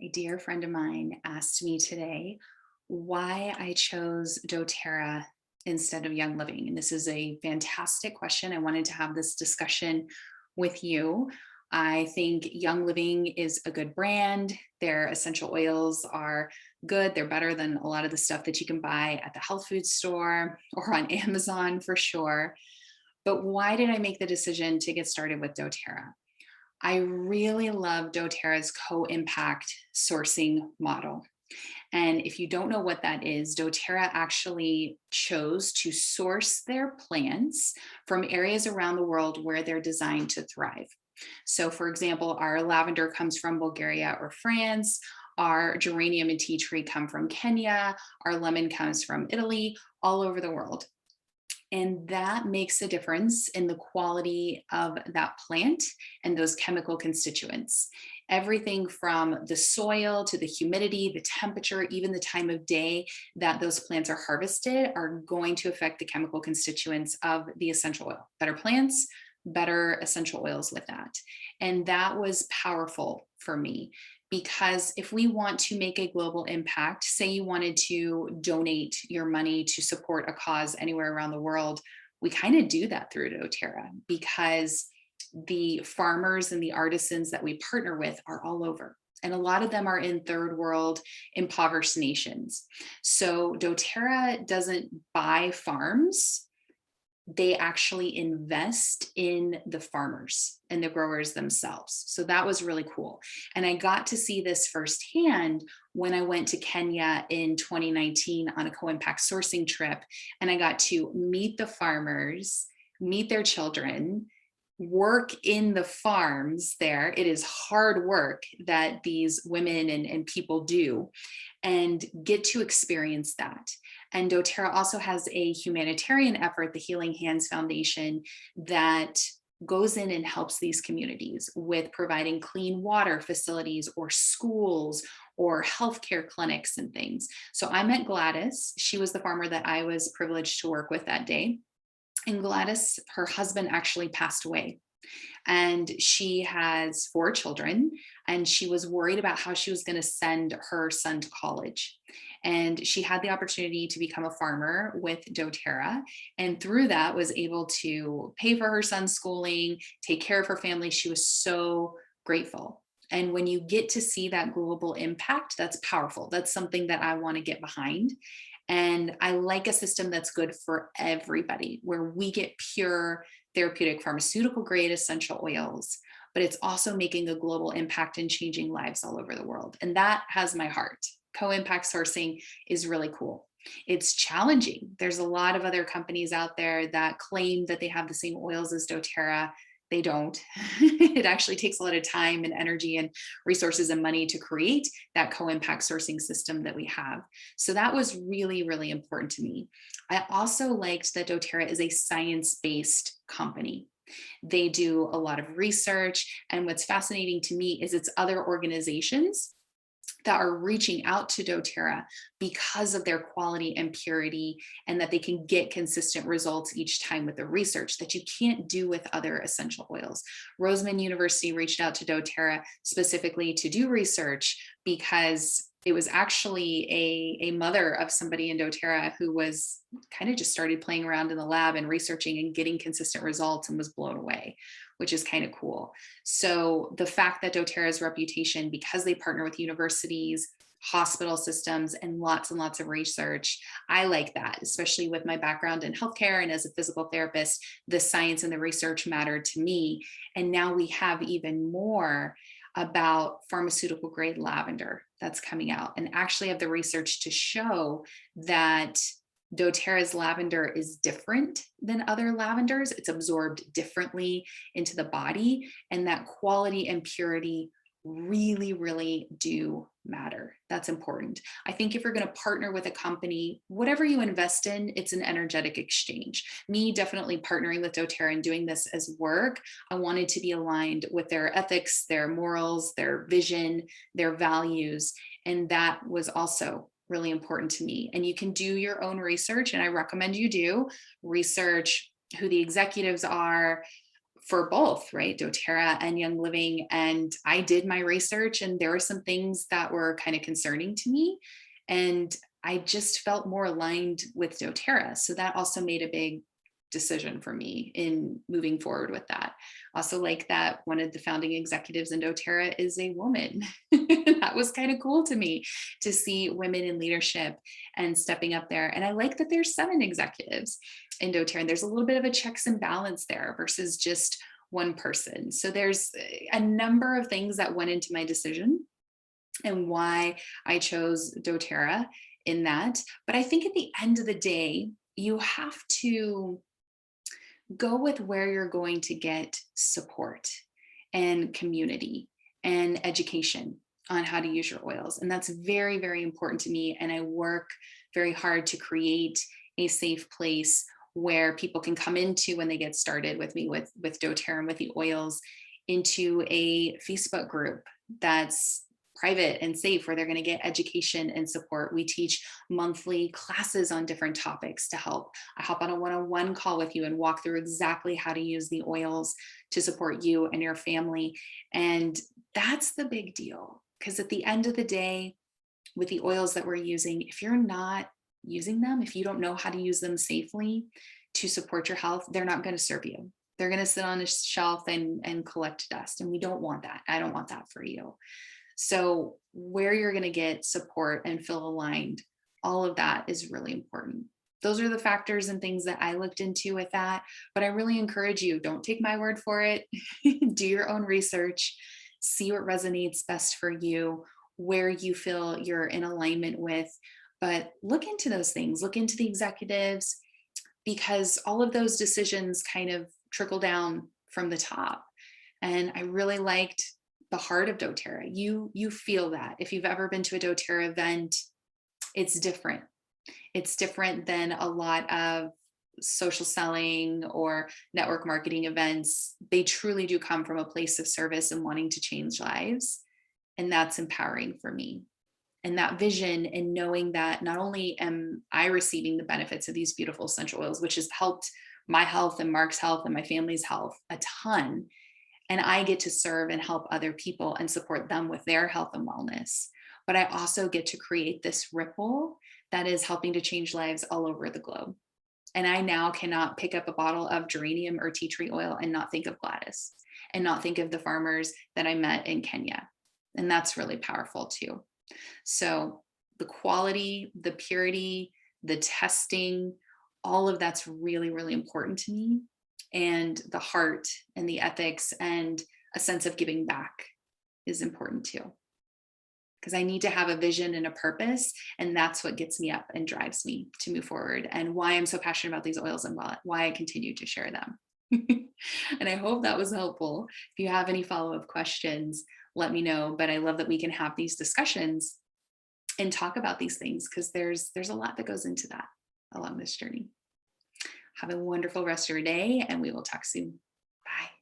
A dear friend of mine asked me today why I chose doTERRA instead of Young Living. And this is a fantastic question. I wanted to have this discussion with you. I think Young Living is a good brand. Their essential oils are good. They're better than a lot of the stuff that you can buy at the health food store or on Amazon for sure. But why did I make the decision to get started with doTERRA? I really love doTERRA's co-impact sourcing model. And if you don't know what that is, doTERRA actually chose to source their plants from areas around the world where they're designed to thrive. So, for example, our lavender comes from Bulgaria or France. Our geranium and tea tree come from Kenya. Our lemon comes from Italy, all over the world. And that makes a difference in the quality of that plant and those chemical constituents. Everything from the soil to the humidity, the temperature, even the time of day that those plants are harvested are going to affect the chemical constituents of the essential oil. Better plants, better essential oils with that. And that was powerful for me because if we want to make a global impact, say you wanted to donate your money to support a cause anywhere around the world, we kind of do that through doTERRA because the farmers and the artisans that we partner with are all over. And a lot of them are in third world impoverished nations. So doTERRA doesn't buy farms, they actually invest in the farmers and the growers themselves. So that was really cool. And I got to see this firsthand when I went to Kenya in 2019 on a co-impact sourcing trip. And I got to meet the farmers, meet their children, work in the farms there. It is hard work that these women and people do and get to experience that. And doTERRA also has a humanitarian effort, the Healing Hands Foundation, that goes in and helps these communities with providing clean water facilities or schools or healthcare clinics and things. So I met Gladys. She was the farmer that I was privileged to work with that day. And Gladys, her husband actually passed away. And she has 4 children, and she was worried about how she was going to send her son to college. And she had the opportunity to become a farmer with doTERRA, and through that was able to pay for her son's schooling, take care of her family. She was so grateful. And when you get to see that global impact, that's powerful. That's something that I want to get behind. And I like a system that's good for everybody, where we get pure therapeutic pharmaceutical grade essential oils, but it's also making a global impact and changing lives all over the world. And that has my heart. Co-impact sourcing is really cool. It's challenging. There's a lot of other companies out there that claim that they have the same oils as doTERRA. They don't. It actually takes a lot of time and energy and resources and money to create that co-impact sourcing system that we have. So that was really, really important to me. I also liked that doTERRA is a science-based company. They do a lot of research. And what's fascinating to me is it's other organizations that are reaching out to doTERRA because of their quality and purity, and that they can get consistent results each time with the research that you can't do with other essential oils. Roseman University reached out to doTERRA specifically to do research because it was actually a mother of somebody in doTERRA who was kind of just started playing around in the lab and researching and getting consistent results and was blown away, which is kind of cool. So the fact that doTERRA's reputation, because they partner with universities, hospital systems, and lots of research, I like that, especially with my background in healthcare and as a physical therapist, the science and the research mattered to me. And now we have even more about pharmaceutical grade lavender that's coming out, and actually have the research to show that doTERRA's lavender is different than other lavenders. It's absorbed differently into the body, and that quality and purity really, really do matter. That's important. I think if you're going to partner with a company, whatever you invest in, it's an energetic exchange. Me definitely partnering with doTERRA and doing this as work, I wanted to be aligned with their ethics, their morals, their vision, their values. And that was also really important to me. And you can do your own research, and I recommend you do research who the executives are, for both, right? doTERRA and Young Living. And I did my research, and there were some things that were kind of concerning to me. And I just felt more aligned with doTERRA. So that also made a big decision for me in moving forward with that. Also, like that one of the founding executives in doTERRA is a woman. That was kind of cool to me to see women in leadership and stepping up there. And I like that there's 7 executives in doTERRA. And there's a little bit of a checks and balance there versus just one person. So there's a number of things that went into my decision and why I chose doTERRA in that. But I think at the end of the day, you have to go with where you're going to get support and community and education on how to use your oils. And that's very, very important to me. And I work very hard to create a safe place where people can come into when they get started with me with doTERRA and with the oils, into a Facebook group that's private and safe, where they're going to get education and support. We teach monthly classes on different topics to help. I hop on a one-on-one call with you and walk through exactly how to use the oils to support you and your family. And that's the big deal, because at the end of the day, with the oils that we're using, if you're not using them, if you don't know how to use them safely to support your health, they're not going to serve you. They're going to sit on a shelf and collect dust. And we don't want that. I don't want that for you. So where you're going to get support and feel aligned, all of that is really important. Those are the factors and things that I looked into with that. But I really encourage you, don't take my word for it. Do your own research, see what resonates best for you, where you feel you're in alignment with. But look into those things, look into the executives, because all of those decisions kind of trickle down from the top. And I really liked the heart of doTERRA. You feel that. If you've ever been to a doTERRA event, it's different. It's different than a lot of social selling or network marketing events. They truly do come from a place of service and wanting to change lives. And that's empowering for me. And that vision, and knowing that not only am I receiving the benefits of these beautiful essential oils, which has helped my health and Mark's health and my family's health a ton, and I get to serve and help other people and support them with their health and wellness, but I also get to create this ripple that is helping to change lives all over the globe. And I now cannot pick up a bottle of geranium or tea tree oil and not think of Gladys, and not think of the farmers that I met in Kenya. And that's really powerful too. So the quality, the purity, the testing, all of that's really, really important to me. And the heart and the ethics and a sense of giving back is important too, because I need to have a vision and a purpose. And that's what gets me up and drives me to move forward, and why I'm so passionate about these oils and why I continue to share them. And I hope that was helpful. If you have any follow-up questions, let me know. But I love that we can have these discussions and talk about these things, because there's a lot that goes into that along this journey. Have a wonderful rest of your day, and we will talk soon. Bye.